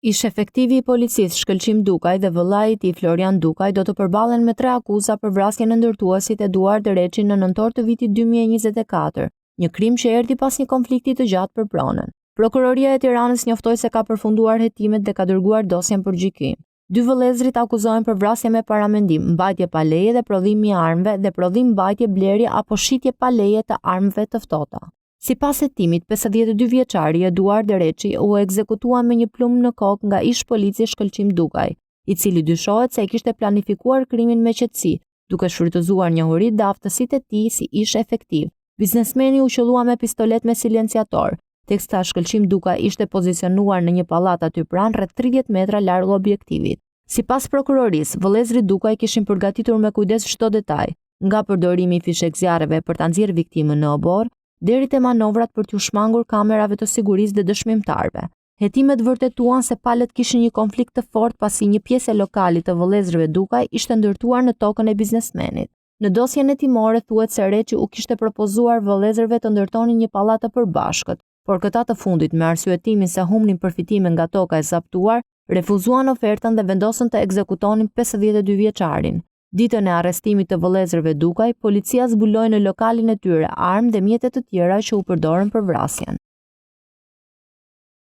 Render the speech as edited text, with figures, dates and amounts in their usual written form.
Ish efektivi i policisë Shkëlqim Dukaj dhe vëllai i tij Florian Dukaj do të përballen me 3 akuza për vrasjen e ndërtuesit Eduard Dereçi në nëntor të vitit 2024, një krim që erdhi pas një konflikti të gjatë për pronën. Prokuroria e Tiranës njoftoi se ka përfunduar hetimet dhe ka dërguar dosjen për gjykim. 2 vëllezërit akuzohen për vrasje me paramendim, mbajtje pa leje dhe prodhim i armëve dhe prodhim, mbajtje, blerje apo shitje pa leje të armëve të ftohta. Sipas hetimit, 52 vjeçari Eduard Dereçi u ekzekutua me një plumb në kokë nga ish polici Shkëlqim Dukaj, i cili dyshohet se e kishte planifikuar krimin me qetësi, duke shfrytëzuar njohuritë dhe aftësitë e tij si ish efektiv. Biznesmeni u qellua me pistolet me silenciator, teksa Shkëlqim Dukaj ishte pozicionuar në një pallat aty pranë rreth 30 metra larg objektivit. Sipas prokurorisë, vëllezërit Dukaj kishin përgatitur me kujdes çdo detaj, nga përdorimi i fishek zjarreve për ta nxjerrë viktimën në obor, deri te manovrat për t'u shmangur kamerave të sigurisë dhe dëshmimtarëve. Hetimet vërtetuan se palët kishin një konflikt të fortë pasi një pjesë e lokalit të vëllezërve Dukaj ishte ndërtuar në tokën e biznesmenit. Në dosjen hetimore thuhet se Reçi u kishte propozuar vëllezërve të ndërtonin një pallat të përbashkët, por këta të fundit me arsyetimin se humnin përfitime nga toka e zaptuar, refuzuan ofertën dhe vendosën të ekzekutonin 52 vjeçarin. Ditën e arrestimit të vëllezërve Dukaj, policia zbuloi në lokalin e tyre armë dhe mjete të tjera që u përdorën për vrasjen.